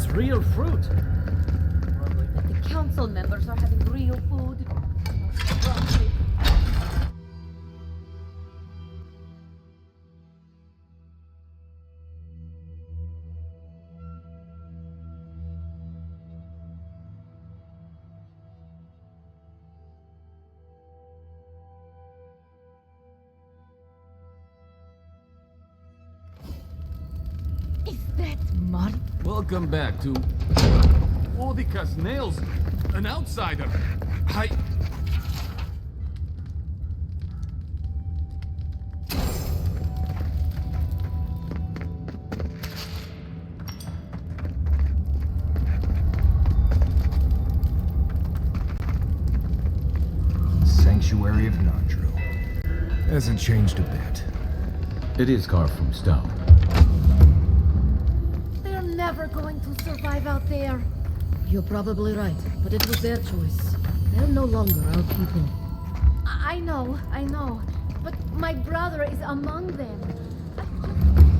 It's real fruit. Probably that the council members are having real food. Probably. Is that mud? Welcome back to... Odica's nails! An outsider! Sanctuary of Nandru. Hasn't changed a bit. It is carved from stone. They're never going to survive out there. You're probably right, but it was their choice. They're no longer our people. I know. But my brother is among them. I just hope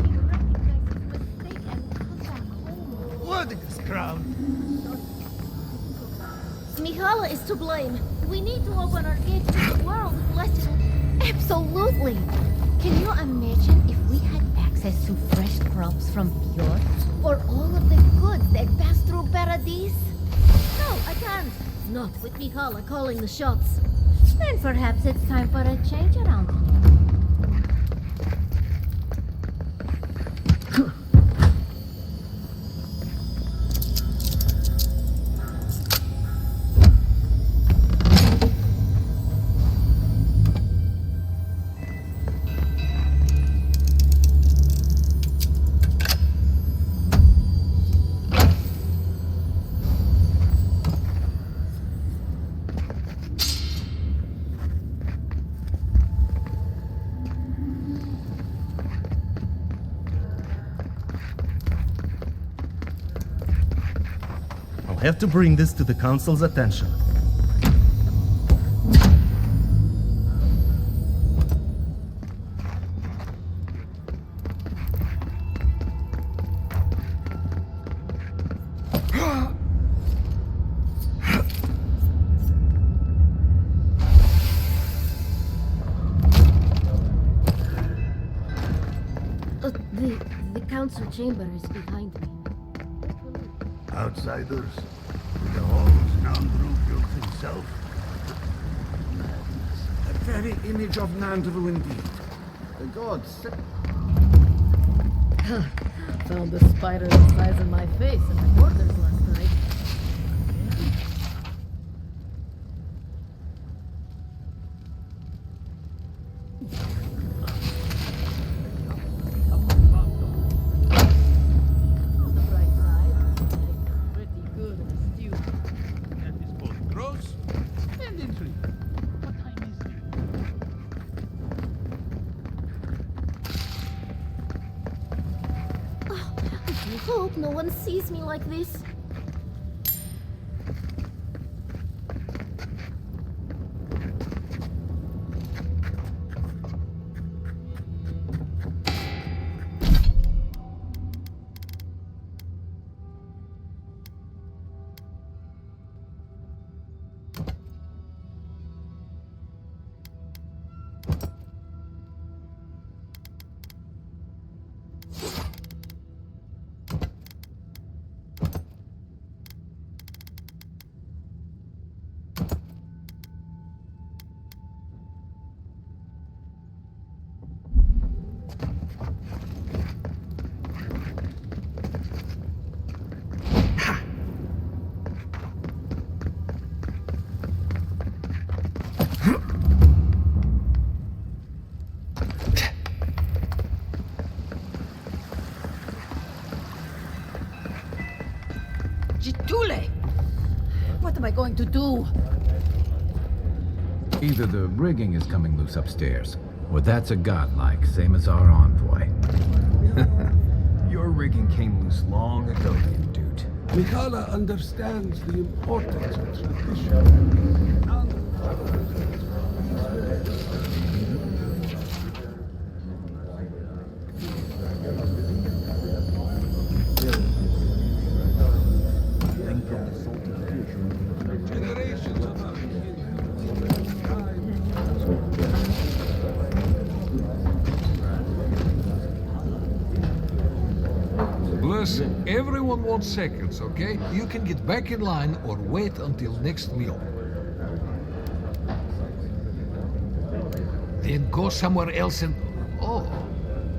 he recognizes his mistake and comes back home. What is crown? Smihala is to blame. We need to open our gates to the world, lest... Absolutely! Can you imagine if we had access to fresh crops from Fjord? Or all of the goods that pass through Paradise? No, I can't. Not with Mihala calling the shots. Then perhaps it's time for a change around here. I'll have to bring this to the Council's attention. The council chamber is behind me. Outsiders? The halls Nandru built himself? The very image of Nandru indeed. The gods... Found a spider the size of my face in the quarters last night. On the bright side, it's pretty good in a stew. That is both gross and intriguing. What time is it? I hope no one sees me like this. Jitule! What am I going to do? Either the rigging is coming loose upstairs, or that's a godlike, same as our envoy. Your rigging came loose long ago, you dude. Mikala understands the importance of tradition. Marius, everyone wants seconds, okay? You can get back in line or wait until next meal. Then go somewhere else and... Oh,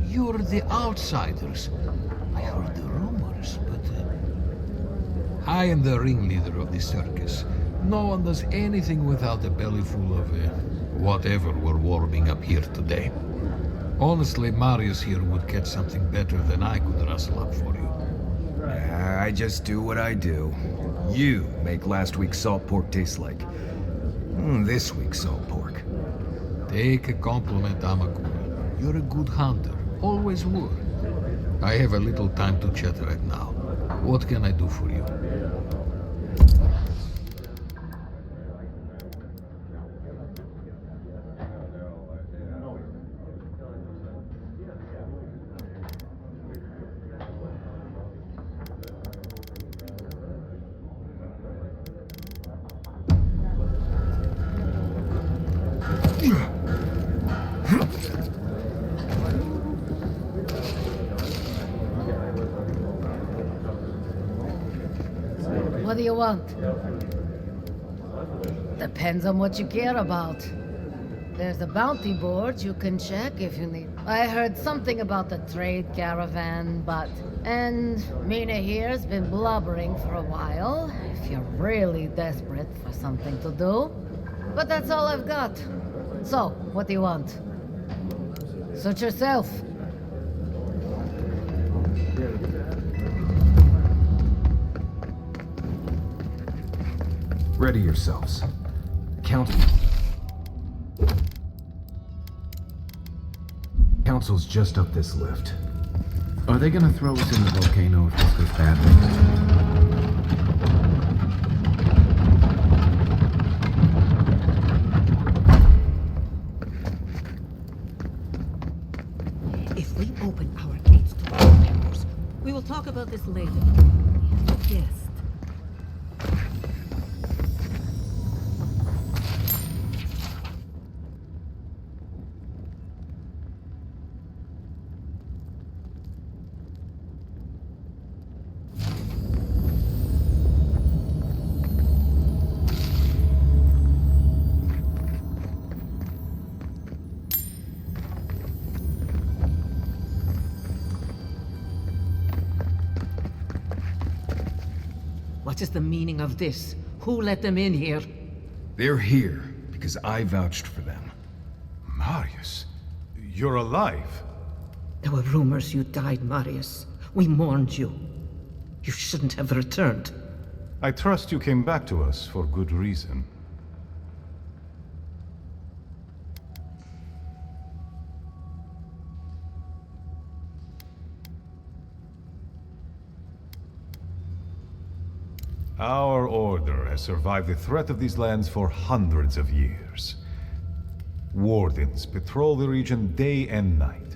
you're the outsiders. I heard the rumors, but... I am the ringleader of the circus. No one does anything without a belly full of... whatever we're warming up here today. Honestly, Marius here would catch something better than I could rustle up for you. I just do what I do. You make last week's salt pork taste like... this week's salt pork. Take a compliment, Amakul. You're a good hunter. Always were. I have a little time to chat right now. What can I do for you? What do you want? Depends on what you care about. There's a bounty board you can check if you need. I heard something about the trade caravan, but... And Mina here's been blubbering for a while, if you're really desperate for something to do. But that's all I've got. So, what do you want? Suit yourself. Ready yourselves. Council's just up this lift. Are they gonna throw us in the volcano if this goes badly? If we open our gates to all members, we will talk about this later. Yes. What is the meaning of this? Who let them in here? They're here because I vouched for them. Marius, you're alive. There were rumors you died, Marius. We mourned you. You shouldn't have returned. I trust you came back to us for good reason. Our order has survived the threat of these lands for hundreds of years. Wardens patrol the region day and night.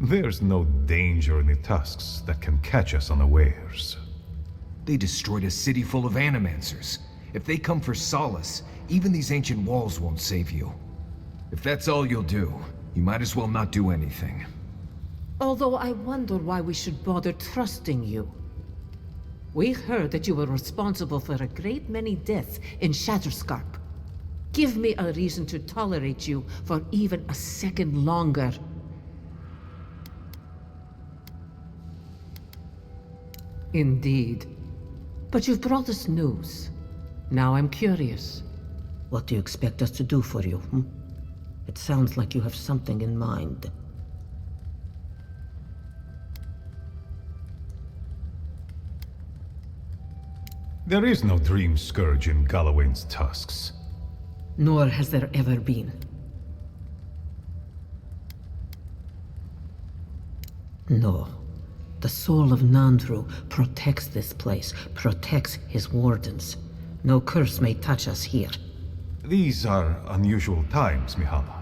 There's no danger in the tusks that can catch us unawares. They destroyed a city full of animancers. If they come for solace, even these ancient walls won't save you. If that's all you'll do, you might as well not do anything. Although I wonder why we should bother trusting you. We heard that you were responsible for a great many deaths in Shatterscarp. Give me a reason to tolerate you for even a second longer. Indeed. But you've brought us news. Now I'm curious. What do you expect us to do for you, It sounds like you have something in mind. There is no dream scourge in Galawain's tusks. Nor has there ever been. No. The soul of Nandru protects this place, protects his wardens. No curse may touch us here. These are unusual times, Mihala.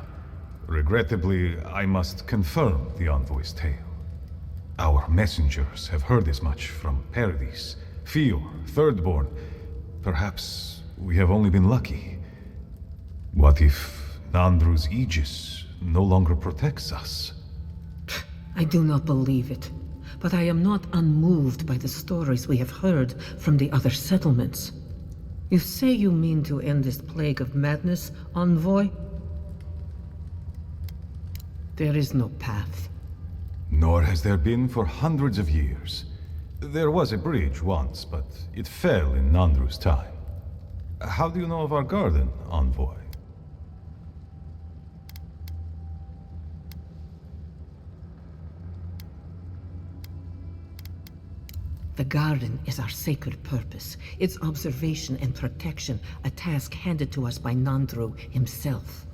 Regrettably, I must confirm the envoy's tale. Our messengers have heard as much from Paradis, Fior, Thirdborn. Perhaps we have only been lucky. What if Nandru's aegis no longer protects us? I do not believe it. but I am not unmoved by the stories we have heard from the other settlements. You say you mean to end this plague of madness, envoy? There is no path. Nor has there been for hundreds of years. There was a bridge once, but it fell in Nandru's time. How do you know of our garden, envoy? The garden is our sacred purpose, its observation and protection, a task handed to us by Nandru himself.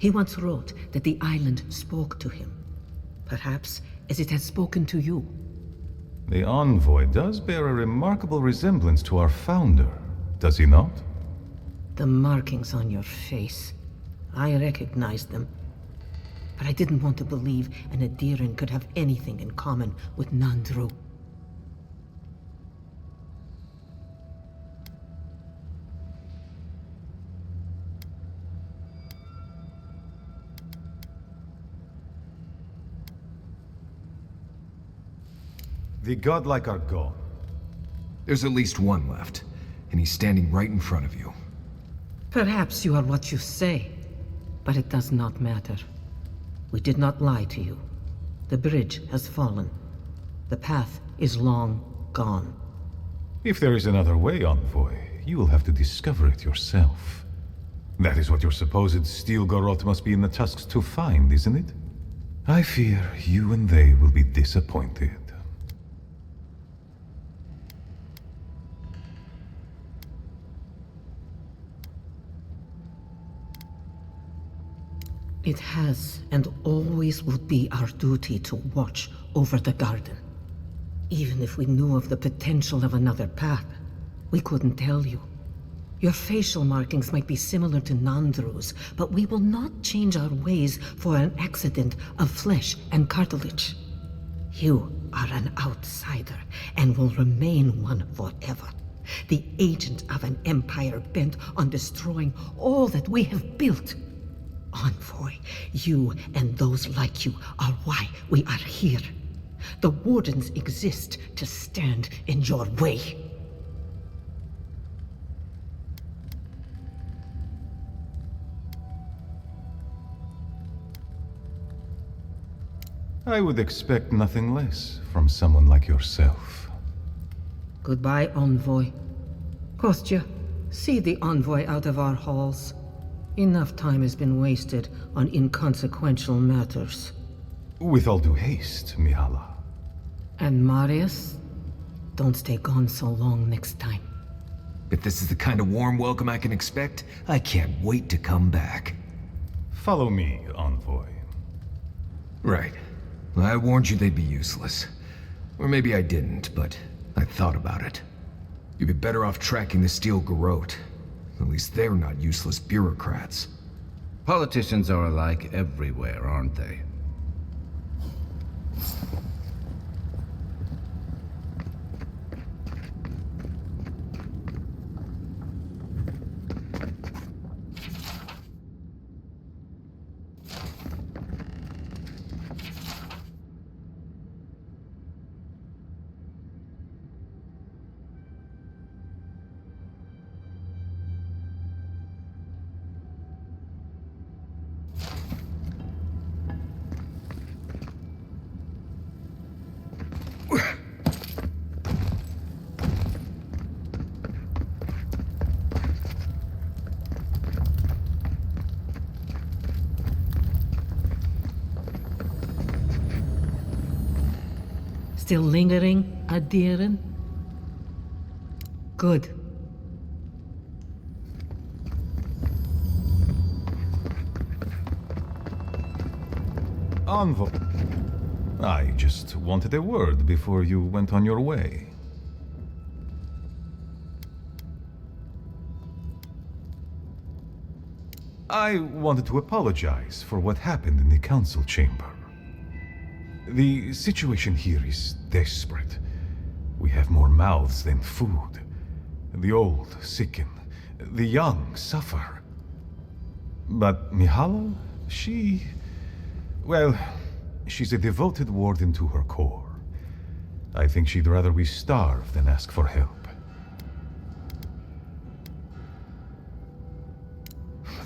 He once wrote that the island spoke to him, perhaps as it has spoken to you. The envoy does bear a remarkable resemblance to our founder, does he not? The markings on your face, I recognize them. But I didn't want to believe an Adiran could have anything in common with Nandru. The godlike are gone. There's at least one left, and he's standing right in front of you. Perhaps you are what you say, but it does not matter. We did not lie to you. The bridge has fallen. The path is long gone. If there is another way, envoy, you will have to discover it yourself. That is what your supposed steel garrote must be in the tusks to find, isn't it? I fear you and they will be disappointed. It has and always will be our duty to watch over the garden. Even if we knew of the potential of another path, we couldn't tell you. Your facial markings might be similar to Nandru's, but we will not change our ways for an accident of flesh and cartilage. You are an outsider and will remain one forever. The agent of an empire bent on destroying all that we have built. Envoy, you and those like you are why we are here. The Wardens exist to stand in your way. I would expect nothing less from someone like yourself. Goodbye, Envoy. Kostya, see the Envoy out of our halls. Enough time has been wasted on inconsequential matters. With all due haste, Mihala. And Marius, don't stay gone so long next time. If this is the kind of warm welcome I can expect, I can't wait to come back. Follow me, envoy. Right. I warned you they'd be useless. Or maybe I didn't, but I thought about it. You'd be better off tracking the steel garrote. At least they're not useless bureaucrats. Politicians are alike everywhere, aren't they? Still lingering, Adiran? Good. Envoy. I just wanted a word before you went on your way. I wanted to apologize for what happened in the council chamber. The situation here is desperate. We have more mouths than food. The old sicken, the young suffer. But Mihala, well, she's a devoted warden to her core. I think she'd rather we starve than ask for help.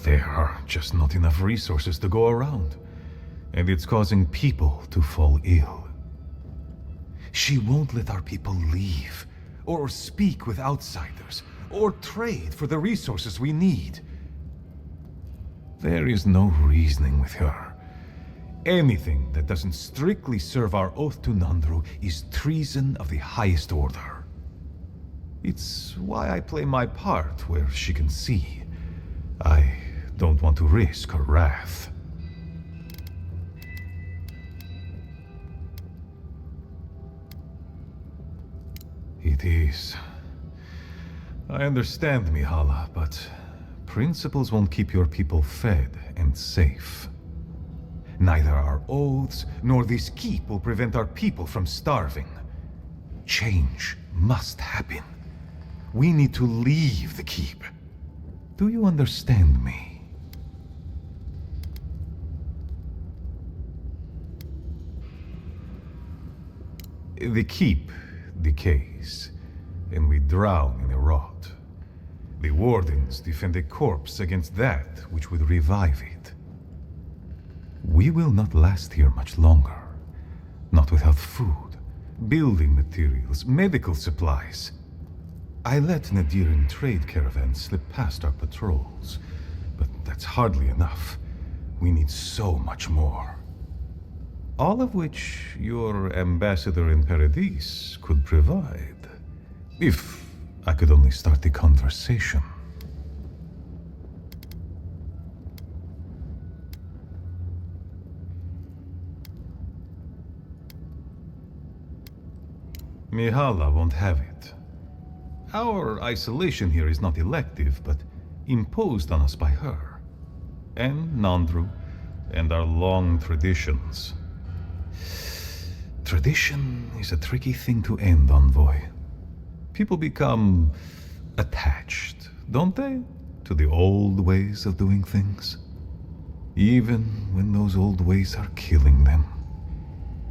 There are just not enough resources to go around, and it's causing people to fall ill. She won't let our people leave, or speak with outsiders, or trade for the resources we need. There is no reasoning with her. Anything that doesn't strictly serve our oath to Nandru is treason of the highest order. It's why I play my part where she can see. I don't want to risk her wrath. It is. I understand, Mihala, but principles won't keep your people fed and safe. Neither our oaths nor this keep will prevent our people from starving. Change must happen. We need to leave the keep. Do you understand me? The keep decays, and we drown in a rot. The wardens defend a corpse against that which would revive it. We will not last here much longer. Not without food, building materials, medical supplies. I let Nadiran trade caravans slip past our patrols, but that's hardly enough. We need so much more. All of which your ambassador in Paradise could provide. If I could only start the conversation. Mihala won't have it. Our isolation here is not elective, but imposed on us by her. And Nandru, and our long traditions. Tradition is a tricky thing to end, Envoy. People become attached, don't they, to the old ways of doing things? Even when those old ways are killing them.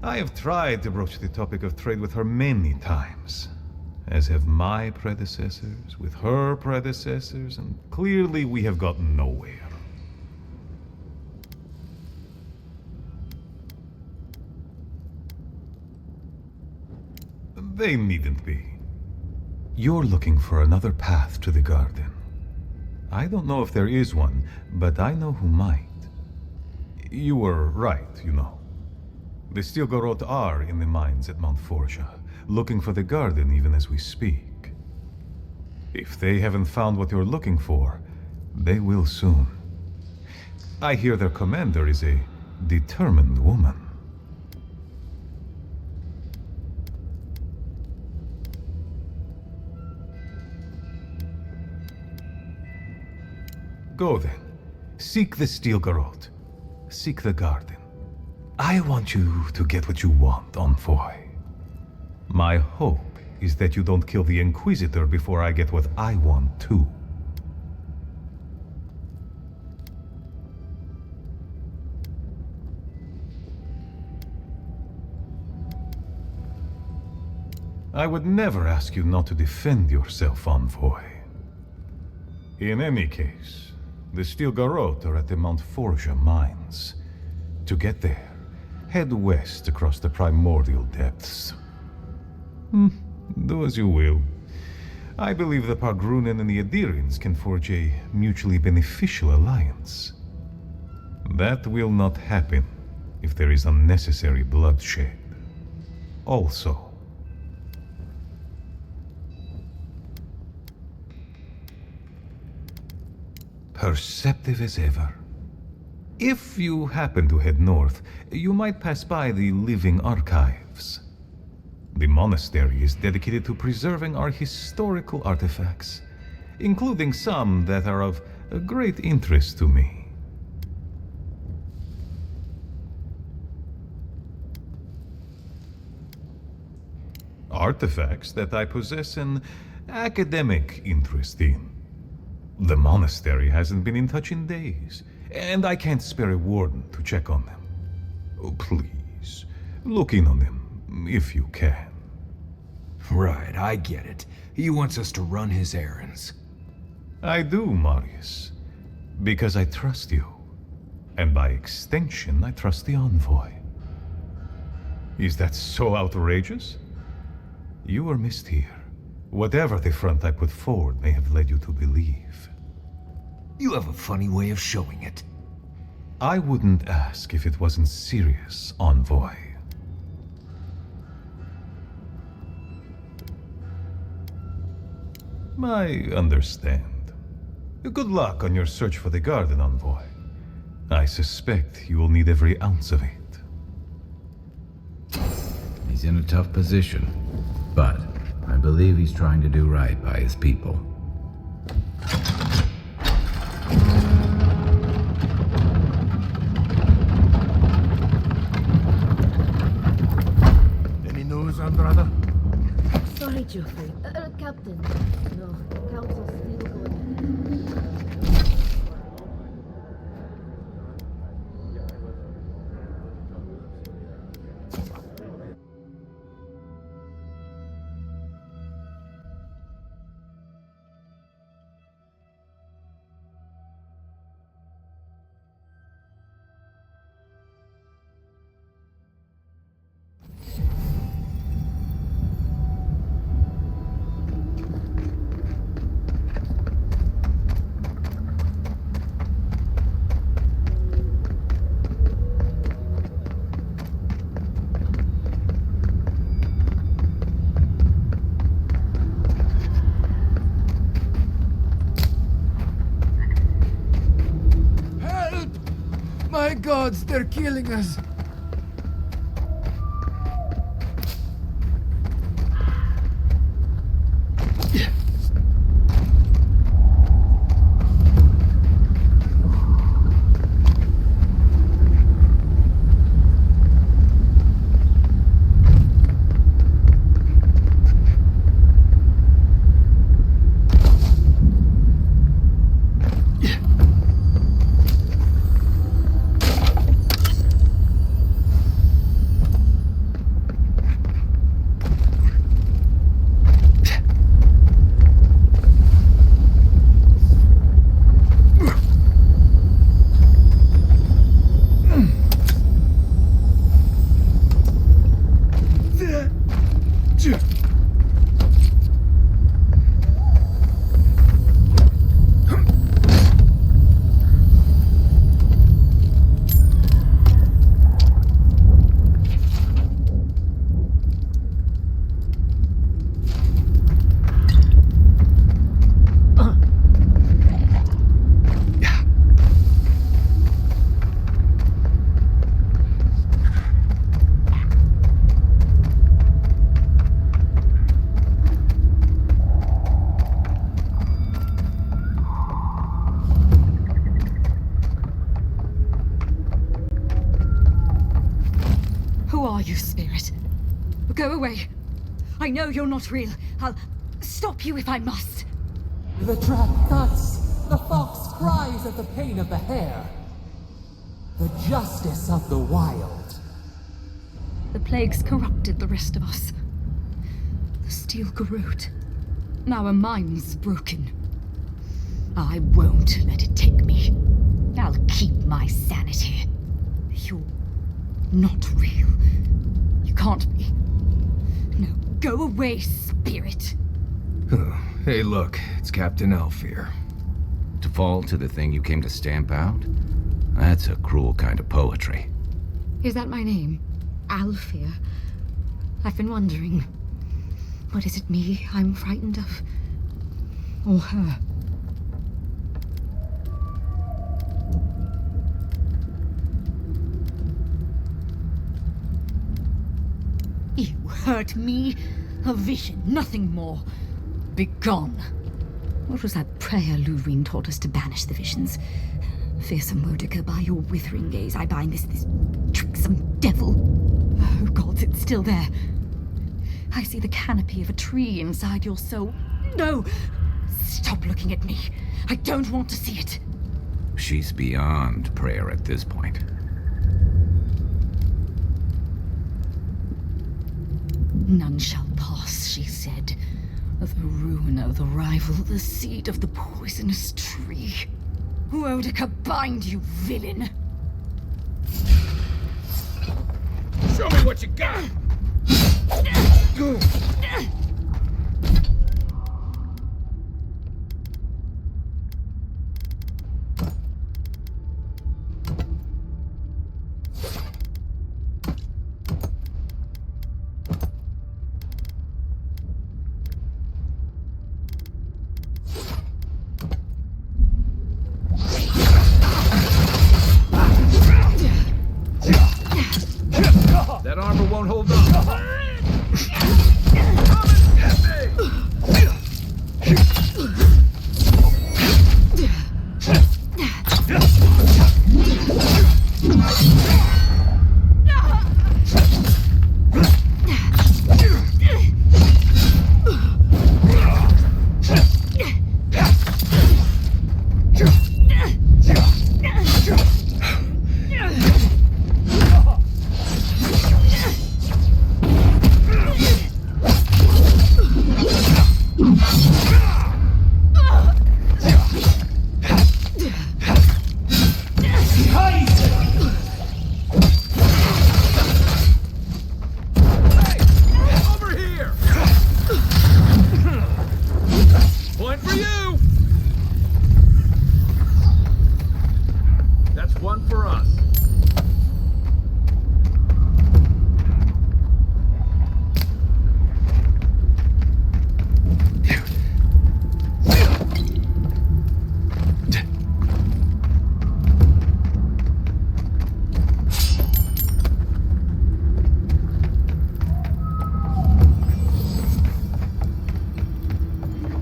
I have tried to broach the topic of trade with her many times, as have my predecessors with her predecessors, and clearly we have gotten nowhere. They needn't be. You're looking for another path to the garden. I don't know if there is one, but I know who might. You were right, you know. The Stilgarot are in the mines at Mount Forja, looking for the garden even as we speak. If they haven't found what you're looking for, they will soon. I hear their commander is a determined woman. Go then. Seek the Stilgarot. Seek the garden. I want you to get what you want, Envoy. My hope is that you don't kill the Inquisitor before I get what I want too. I would never ask you not to defend yourself, Envoy. In any case, the Stilgarot are at the Mount Forja mines. To get there, head west across the primordial depths. Do as you will. I believe the Pargrunen and the Adirians can forge a mutually beneficial alliance. That will not happen if there is unnecessary bloodshed. Also, perceptive as ever. If you happen to head north, you might pass by the Living Archives. The monastery is dedicated to preserving our historical artifacts, including some that are of great interest to me. Artifacts that I possess an academic interest in. The monastery hasn't been in touch in days, and I can't spare a warden to check on them. Oh, please, look in on them, if you can. Right, I get it. He wants us to run his errands. I do, Marius. Because I trust you. And by extension, I trust the envoy. Is that so outrageous? You were missed here. Whatever the front I put forward may have led you to believe. You have a funny way of showing it. I wouldn't ask if it wasn't serious, envoy. I understand. Good luck on your search for the garden, envoy. I suspect you will need every ounce of it. He's in a tough position, but I believe he's trying to do right by his people. Any news, Andrada? Sorry, Geoffrey. Captain. No, Council's still going ahead. My gods, they're killing us! Who are you, spirit? Go away. I know you're not real. I'll stop you if I must. The trap cuts. The fox cries at the pain of the hare. The justice of the wild. The plague's corrupted the rest of us. The steel garrote. Now our mind's broken. I won't let it take me. I'll keep my sanity. You're not real. You can't be. No, go away, spirit. Hey, look, it's Captain Elf here. To fall to the thing you came to stamp out? That's a cruel kind of poetry. Is that my name? Alfia? I've been wondering. But is it me I'm frightened of? Or her? You hurt me? A vision, nothing more. Begone. What was that prayer Lodwyn taught us to banish the visions? Fearsome Mordecai, by your withering gaze, I bind this tricksome devil. Oh, gods, it's still there. I see the canopy of a tree inside your soul. No! Stop looking at me. I don't want to see it. She's beyond prayer at this point. None shall pass, she said. The ruiner, the rival, the seed of the poisonous tree. Rodica bind you, villain! Show me what you got! That armor won't hold up.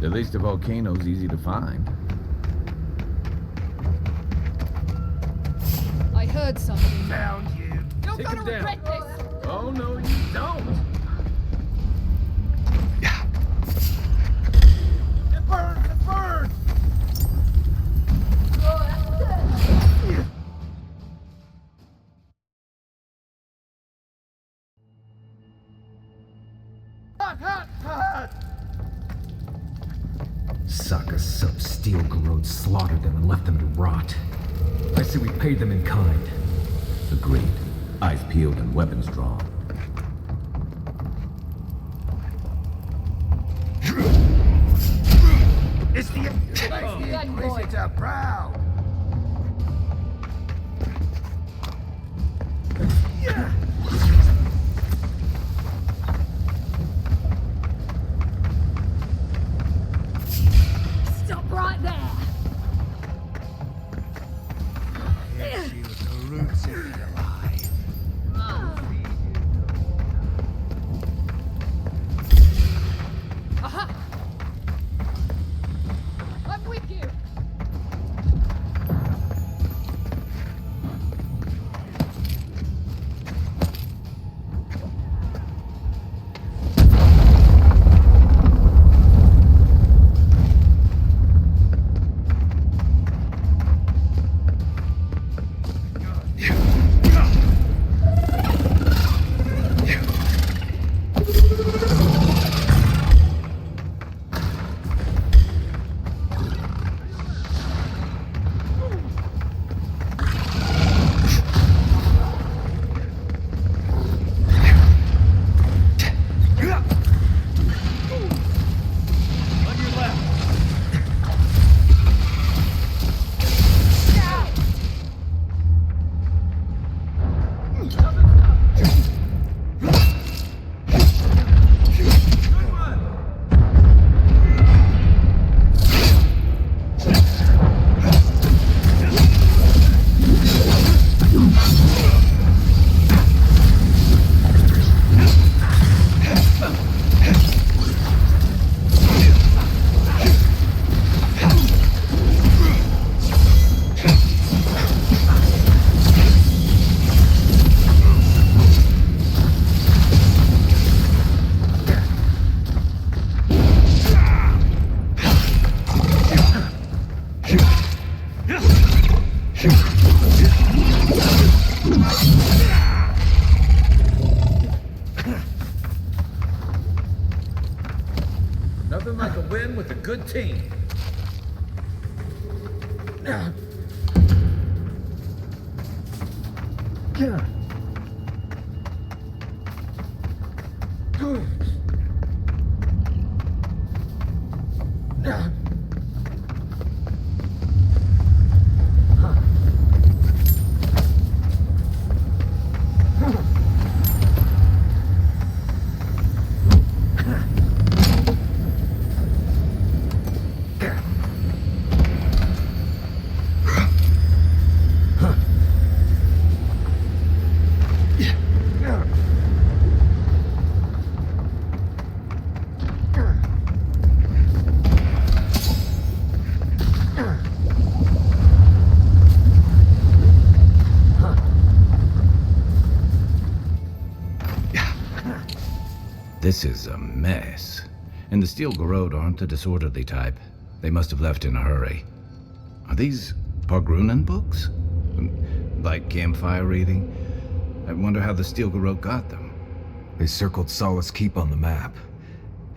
At least the volcano's easy to find. I heard something. Found you. You're Take gonna him down. regret this. Oh, no, you don't. It burns! It burns! Hot, hot, hot! Saka sub-steel corrode slaughtered them and left them to rot. I say we paid them in kind. Agreed. Eyes peeled and weapons drawn. It's the Inquisitor proud! Stop right there. Hit you with the roots if you're alive. Aha! I'm with you. with a good team. This is a mess. And the Steel Garrote aren't the disorderly type. They must have left in a hurry. Are these Pargrunen books? Like campfire reading? I wonder how the Steel Garrote got them. They circled Solace Keep on the map.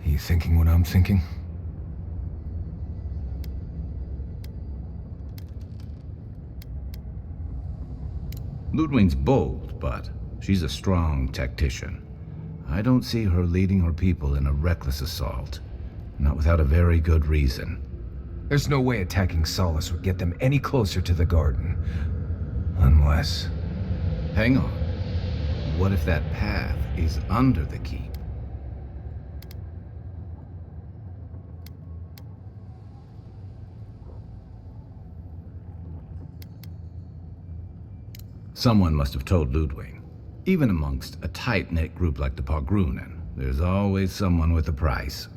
Are you thinking what I'm thinking? Lodwyn's bold, but she's a strong tactician. I don't see her leading her people in a reckless assault. Not without a very good reason. There's no way attacking Solace would get them any closer to the garden. Unless... Hang on. What if that path is under the keep? Someone must have told Lodwyn. Even amongst a tight-knit group like the Pargrunen, there's always someone with a price.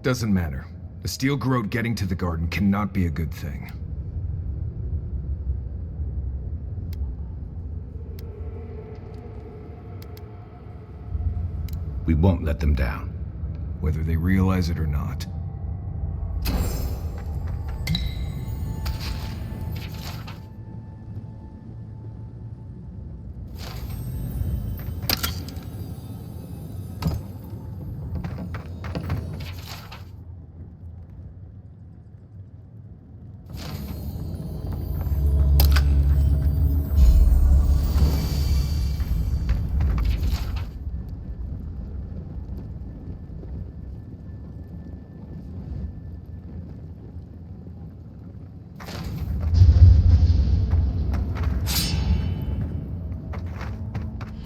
Doesn't matter. The Steel Garrote getting to the garden cannot be a good thing. We won't let them down. Whether they realize it or not.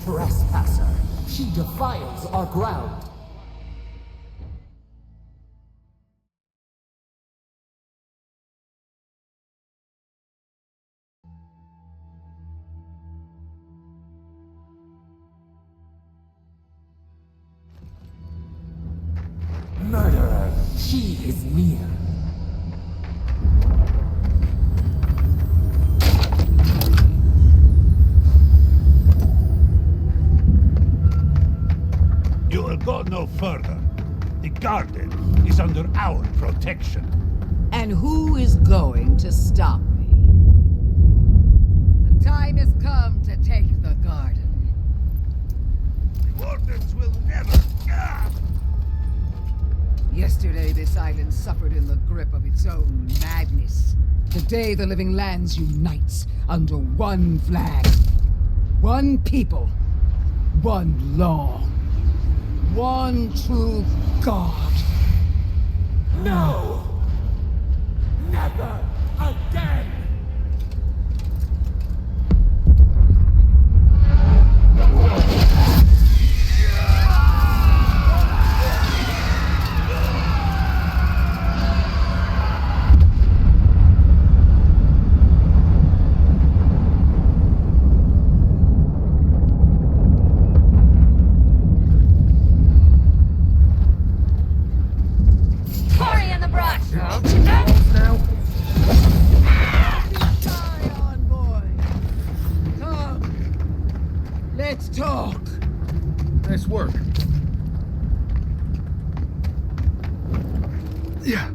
Trespasser, she defiles our ground. Murderer, she is near. You will go no further. The garden is under our protection. And who is going to stop me? The time has come to take the garden. The wardens will never... Yesterday, this island suffered in the grip of its own madness. Today, the living lands unites under one flag. One people. One law. One true God. No! Never again! Let's talk. Nice work. Yeah.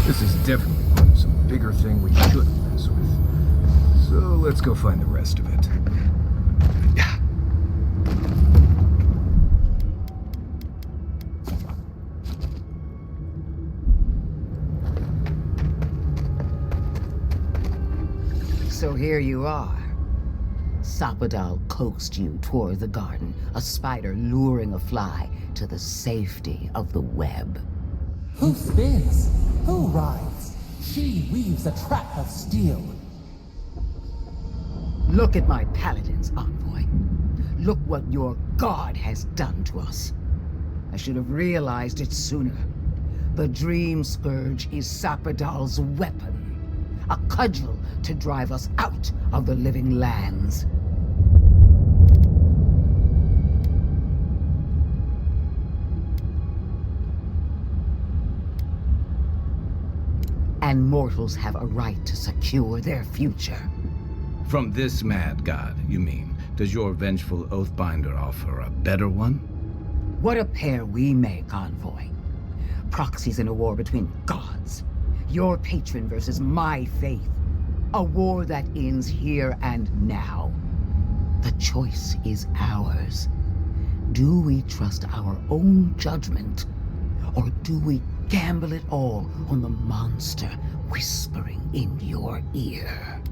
This is definitely part of some bigger thing we shouldn't mess with. So let's go find the rest of it. So here you are. Sapadal coaxed you toward the garden, a spider luring a fly to the safety of the web. Who spins? Who rides? She weaves a trap of steel. Look at my paladins, envoy. Look what your god has done to us. I should have realized it sooner. The Dream Scourge is Sapadal's weapon. A cudgel to drive us out of the living lands. And mortals have a right to secure their future. From this mad god, you mean? Does your vengeful Oathbinder offer a better one? What a pair we make, envoy. Proxies in a war between gods. Your patron versus my faith. A war that ends here and now. The choice is ours. Do we trust our own judgment, or do we gamble it all on the monster whispering in your ear?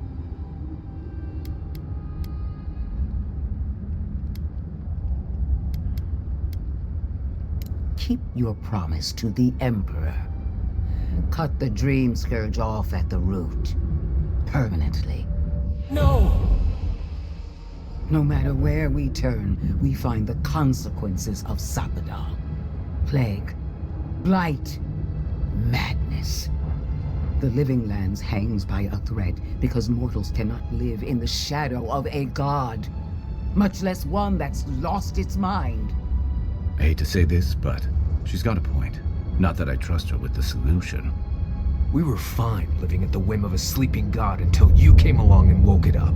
Keep your promise to the Emperor. Cut the Dream Scourge off at the root. Permanently. No! No matter where we turn, we find the consequences of Sapadal. Plague, blight, madness. The living lands hangs by a thread because mortals cannot live in the shadow of a god, much less one that's lost its mind. I hate to say this, but she's got a point. Not that I trust her with the solution. We were fine living at the whim of a sleeping god until you came along and woke it up.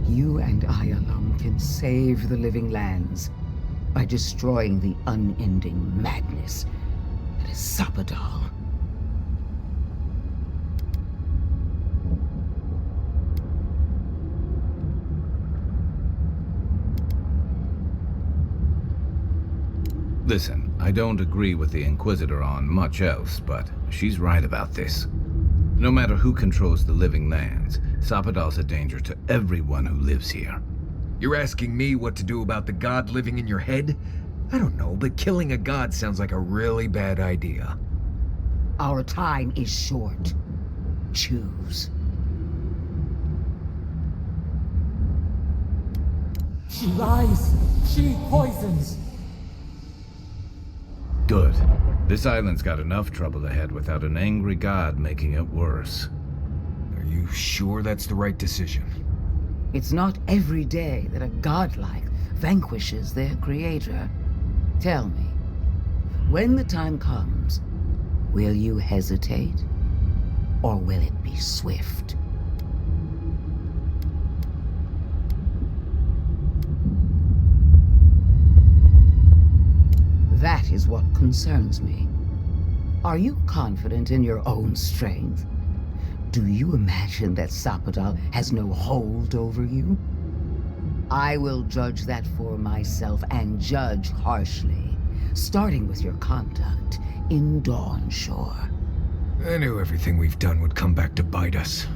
You and I alone can save the living lands by destroying the unending madness that is Sapadal. Listen, I don't agree with the Inquisitor on much else, but she's right about this. No matter who controls the living lands, Sapadal's a danger to everyone who lives here. You're asking me what to do about the god living in your head? I don't know, but killing a god sounds like a really bad idea. Our time is short. Choose. She lies. She poisons. Good. This island's got enough trouble ahead without an angry god making it worse. Are you sure that's the right decision? It's not every day that a godlike vanquishes their creator. Tell me, when the time comes, will you hesitate? Or will it be swift? That is what concerns me. Are you confident in your own strength? Do you imagine that Sapadal has no hold over you? I will judge that for myself, and judge harshly, starting with your conduct in Dawnshore. I knew everything we've done would come back to bite us.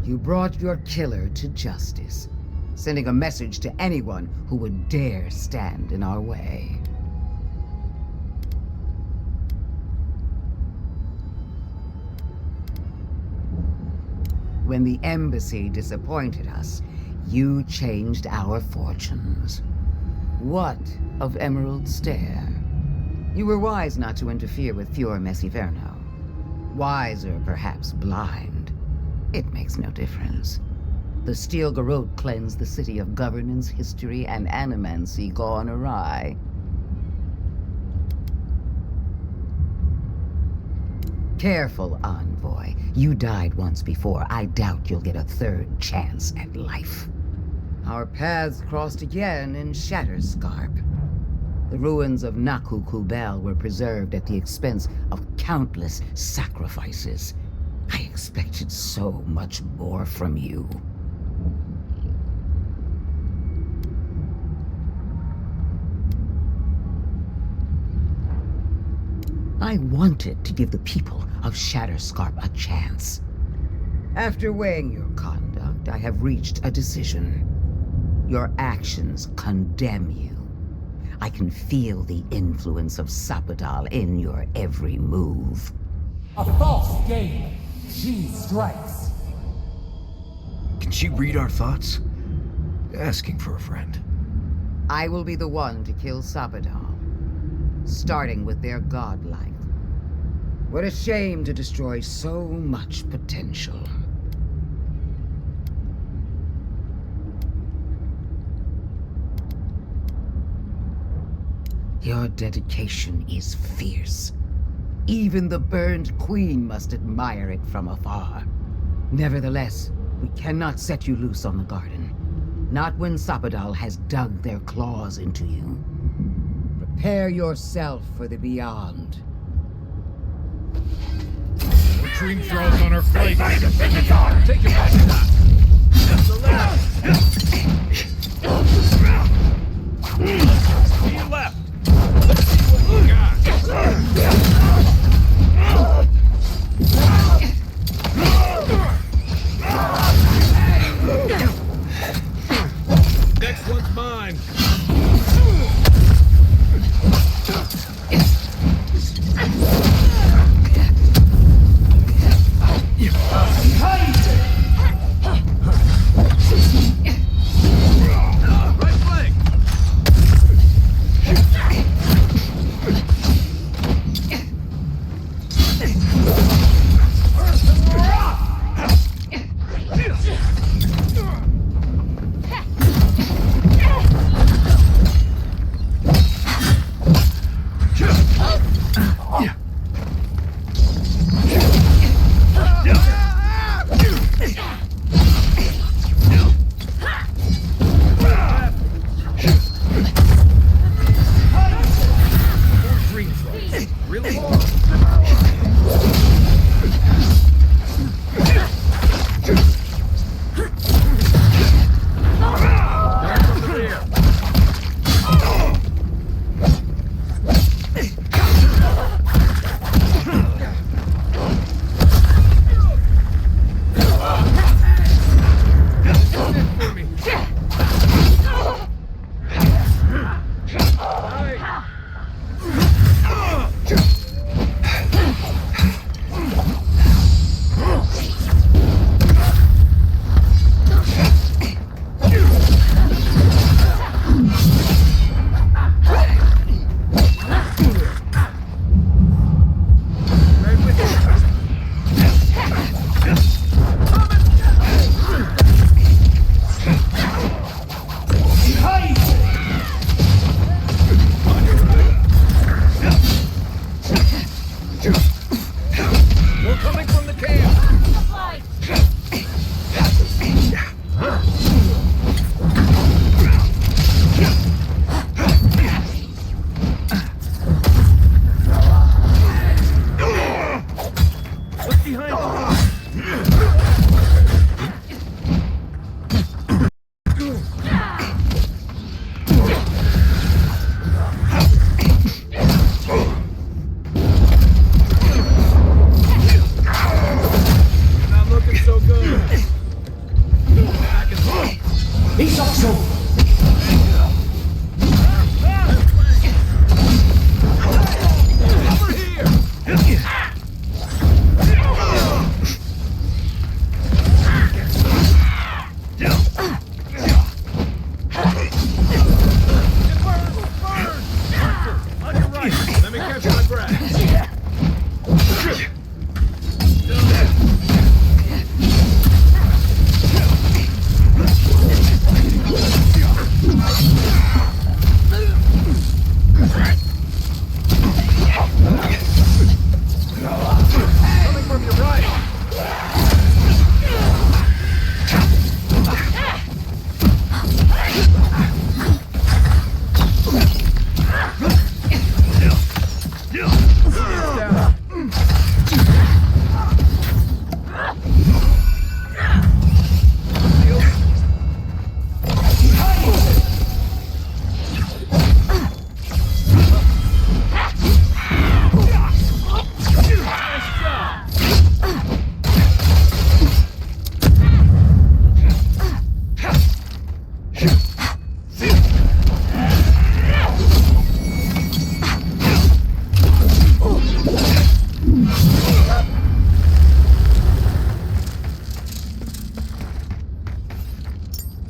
You brought your killer to justice, sending a message to anyone who would dare stand in our way. When the embassy disappointed us, you changed our fortunes. What of Emerald Stair? You were wise not to interfere with Fior Messiverno. Wiser, perhaps blind. It makes no difference. The Steel Garrote cleansed the city of governance, history, and animancy gone awry. Careful, envoy. You died once before. I doubt you'll get a third chance at life. Our paths crossed again in Shatterscarp. The ruins of Naku Kubel were preserved at the expense of countless sacrifices. I expected so much more from you. I wanted to give the people of Shatterscarp a chance. After weighing your conduct, I have reached a decision. Your actions condemn you. I can feel the influence of Sapadal in your every move. A false game. She strikes. Can she read our thoughts? Asking for a friend. I will be the one to kill Sapadal, starting with their godlight. What a shame to destroy so much potential. Your dedication is fierce. Even the burned queen must admire it from afar. Nevertheless, we cannot set you loose on the garden. Not when Sapadal has dug their claws into you. Prepare yourself for the beyond. Dream throws on our flank. Take your back shot. That's the left. To your left. Let's see what you got. Next one's mine.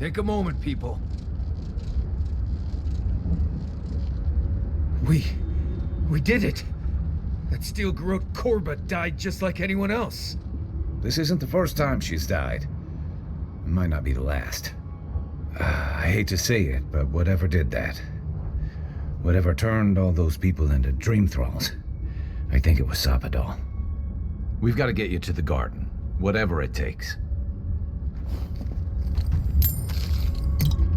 Take a moment, people. We did it! That steel garrote Korba died just like anyone else. This isn't the first time she's died. It might not be the last. I hate to say it, but whatever did that, whatever turned all those people into dream thralls, I think it was Sabadal. We've got to get you to the garden, whatever it takes.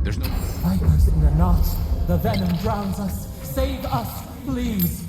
There's no... Vipers in a knot. The venom drowns us. Save us, please.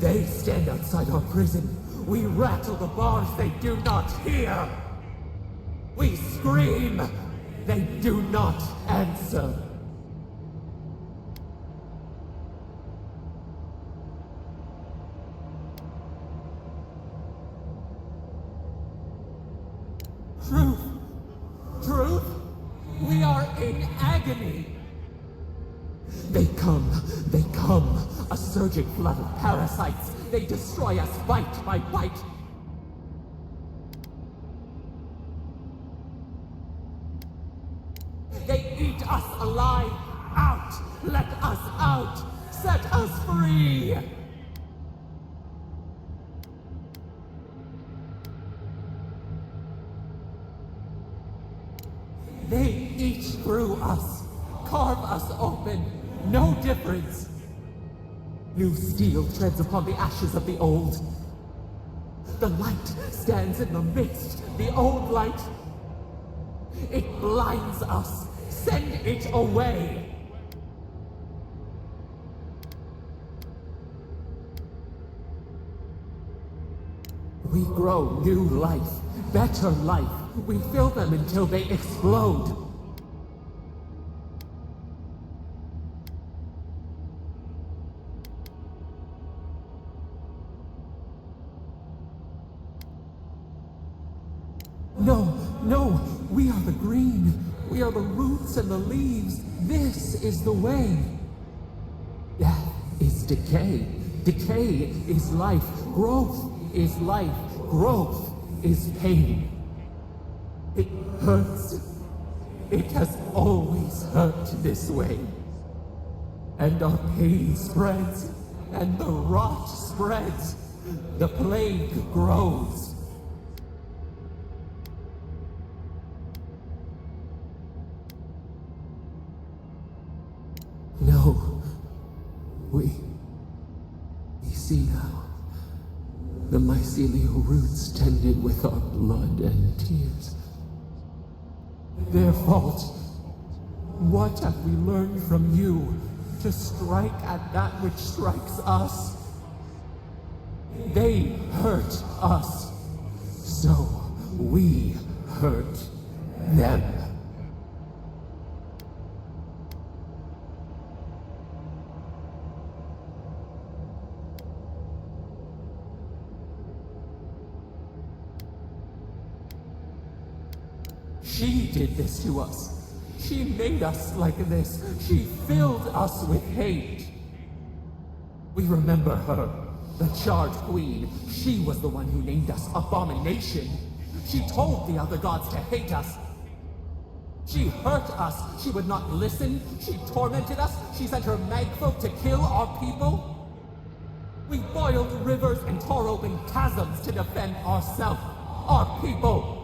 They stand outside our prison. We rattle the bars they do not hear. We scream. They do not answer. Truth. Truth. We are in agony. They come, a surging flood of parasites. They destroy us bite by bite. They eat us alive. Out! Let us out! Set us free! They eat through us, carve us open. No difference. New steel treads upon the ashes of the old. The light stands in the midst, the old light. It blinds us. Send it away. We grow new life, better life. We fill them until they explode. No, we are the green. We are the roots and the leaves. This is the way. Death is decay. Decay is life. Growth is life. Growth is pain. It hurts. It has always hurt this way. And our pain spreads, and the rot spreads. The plague grows. No. We see now. The mycelial roots tended with our blood and tears. Their fault. What have we learned from you to strike at that which strikes us? They hurt us. So we hurt them. She did this to us. She made us like this. She filled us with hate. We remember her, the Charred Queen. She was the one who named us Abomination. She told the other gods to hate us. She hurt us. She would not listen. She tormented us. She sent her magfolk to kill our people. We boiled rivers and tore open chasms to defend ourselves, our people.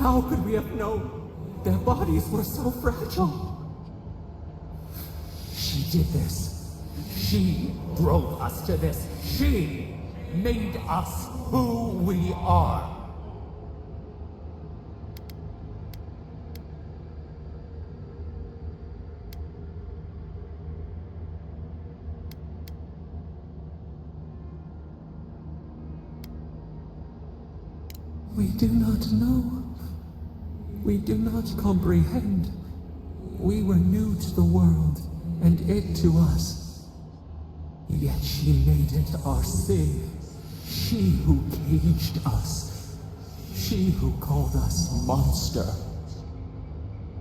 How could we have known their bodies were so fragile? She did this. She drove us to this. She made us who we are. We do not know. We do not comprehend. We were new to the world, and it to us. Yet she made it our sin. She who caged us. She who called us monster.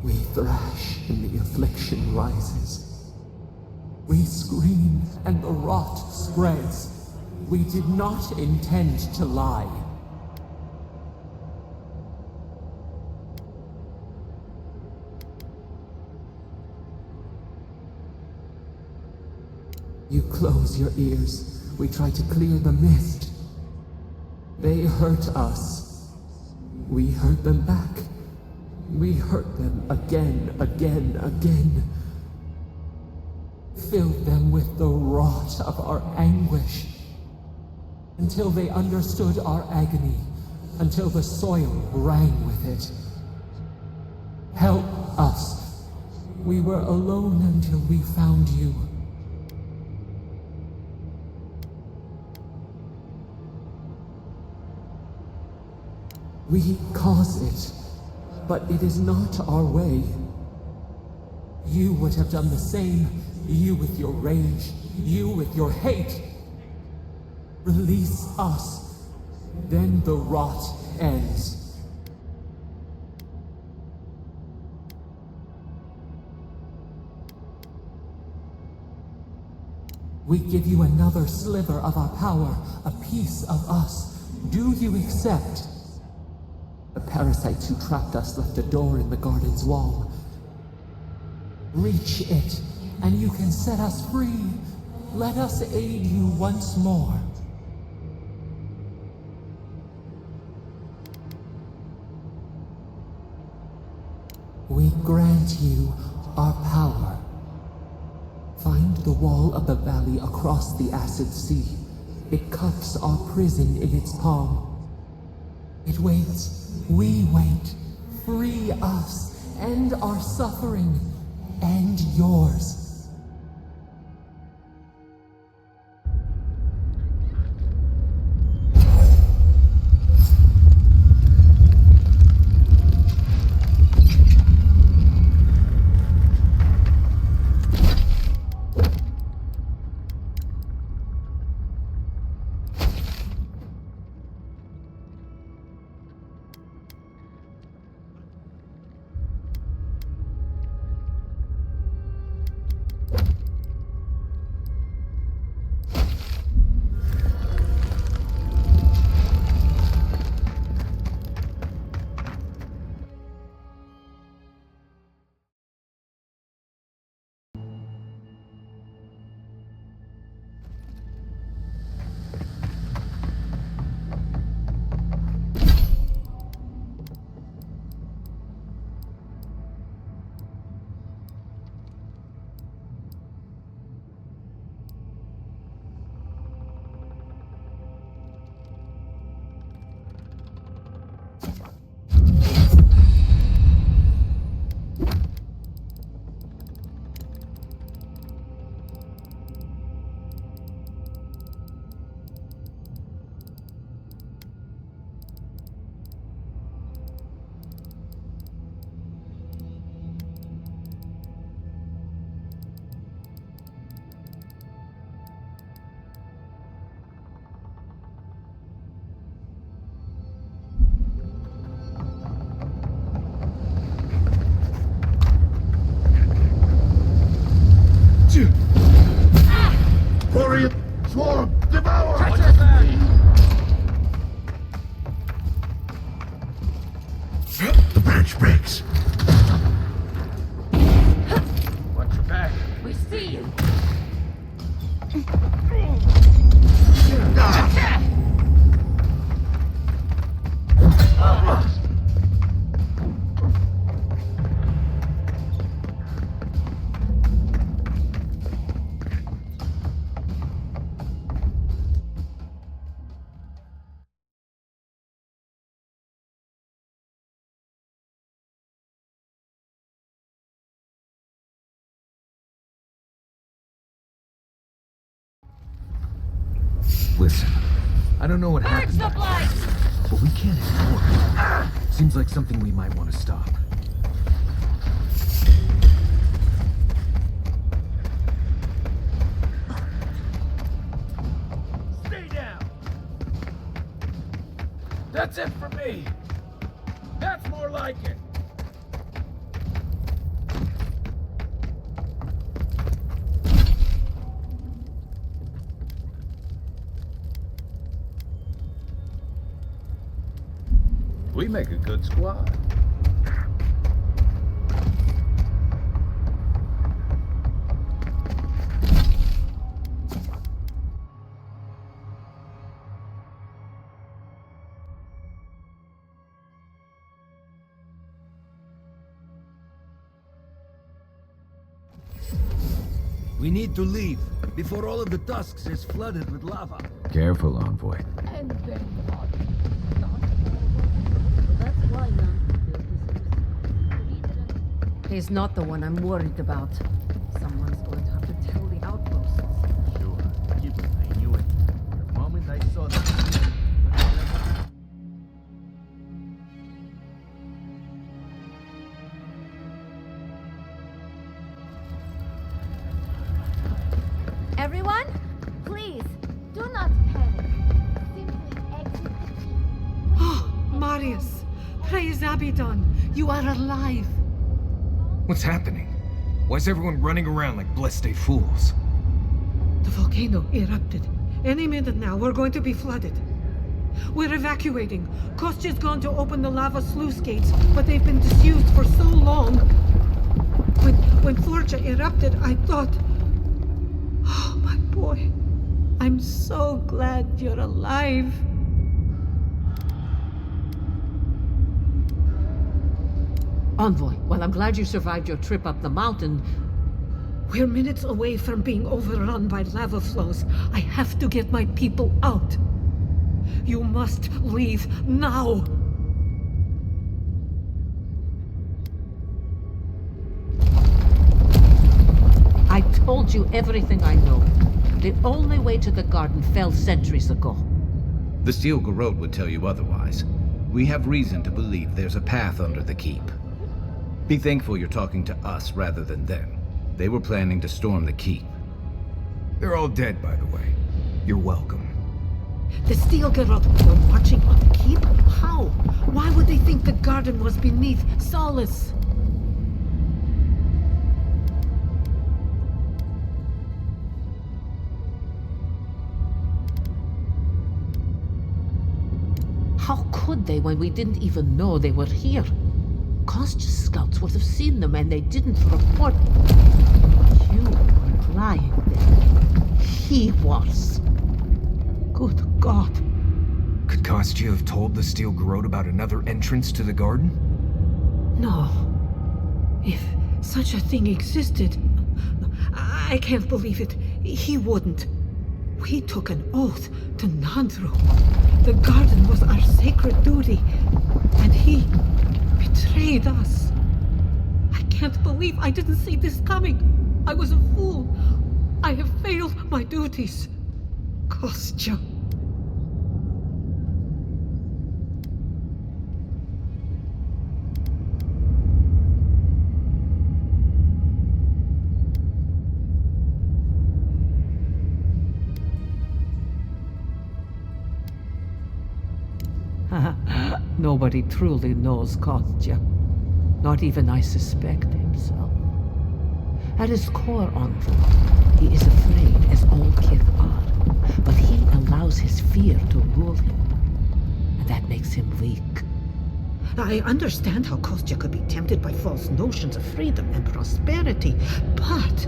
We thrash, and the affliction rises. We scream, and the rot spreads. We did not intend to lie. You close your ears. We try to clear the mist. They hurt us. We hurt them back. We hurt them again, again. Filled them with the rot of our anguish. Until they understood our agony. Until the soil rang with it. Help us. We were alone until we found you. We cause it, but it is not our way. You would have done the same, you with your rage, you with your hate. Release us, then the rot ends. We give you another sliver of our power, a piece of us. Do you accept? The parasites who trapped us left a door in the garden's wall. Reach it, and you can set us free. Let us aid you once more. We grant you our power. Find the wall of the valley across the acid sea. It cups our prison in its palm. It waits. We wait. Free us. End our suffering. End yours. Listen, I don't know what happened, but we can't ignore it. Seems like something we might want to stop. Stay down! That's it for me! That's more like it! We make a good squad. We need to leave before all of the Tusks is flooded with lava. Careful, Envoy. And then what? That's why He's not the one I'm worried about. Someone's going to have to tell the outposts. Sure, I knew it. The moment I saw that. Everyone, please, do not panic. Simply exit the keep. Oh, Marius! Praise Abaddon! You are alive! What's happening? Why is everyone running around like blessed fools? The volcano erupted. Any minute now, we're going to be flooded. We're evacuating. Kostya's gone to open the lava sluice gates, but they've been disused for so long. When Forja erupted, I thought... Oh, my boy. I'm so glad you're alive. Envoy, well, I'm glad you survived your trip up the mountain. We're minutes away from being overrun by lava flows. I have to get my people out. You must leave now. I told you everything I know. The only way to the garden fell centuries ago. The Steel Garrote would tell you otherwise. We have reason to believe there's a path under the keep. Be thankful you're talking to us rather than them. They were planning to storm the keep. They're all dead, by the way. You're welcome. The Steel Garrote were watching on the keep? How? Why would they think the garden was beneath Solace? How could they when we didn't even know they were here? Kostya's scouts would have seen them and they didn't report. You weren't lying then. He was. Good God. Could Kostya have told the Steel Garrote about another entrance to the garden? No. If such a thing existed, I can't believe it. He wouldn't. We took an oath to Nandru. The garden was our sacred duty, and he betrayed us. I can't believe I didn't see this coming. I was a fool. I have failed my duties. Kostya. Nobody truly knows Kostya. Not even I suspect himself. At his core, Envoy, he is afraid, as all Kith are. But he allows his fear to rule him. And that makes him weak. I understand how Kostya could be tempted by false notions of freedom and prosperity, but...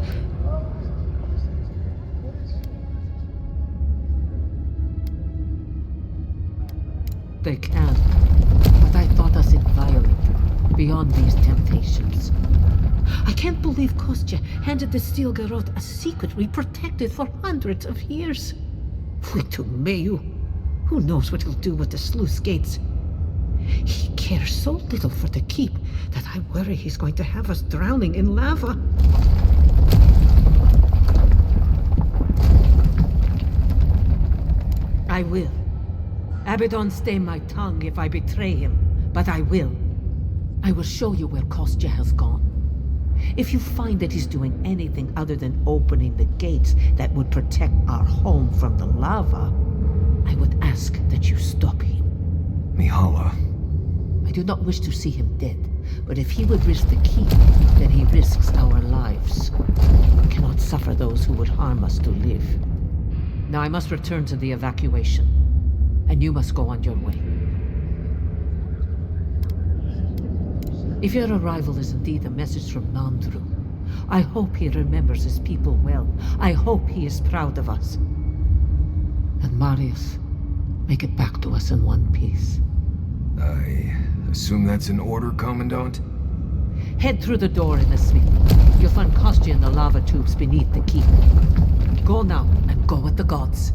They can. But I thought us inviolate, beyond these temptations. I can't believe Kostya handed the Steel Garrote a secret we protected for hundreds of years. Mayu. Who knows what he'll do with the sluice gates? He cares so little for the keep that I worry he's going to have us drowning in lava. I will. Abaddon stay my tongue if I betray him, but I will. I will show you where Kostya has gone. If you find that he's doing anything other than opening the gates that would protect our home from the lava, I would ask that you stop him. Mihala. I do not wish to see him dead, but if he would risk the keep, then he risks our lives. We cannot suffer those who would harm us to live. Now I must return to the evacuation, and you must go on your way. If your arrival is indeed a message from Nandru, I hope he remembers his people well. I hope he is proud of us. And Marius, make it back to us in one piece. I assume that's an order, Commandant? Head through the door in the suite. You'll find Kostya in the lava tubes beneath the keep. Go now, and go with the gods.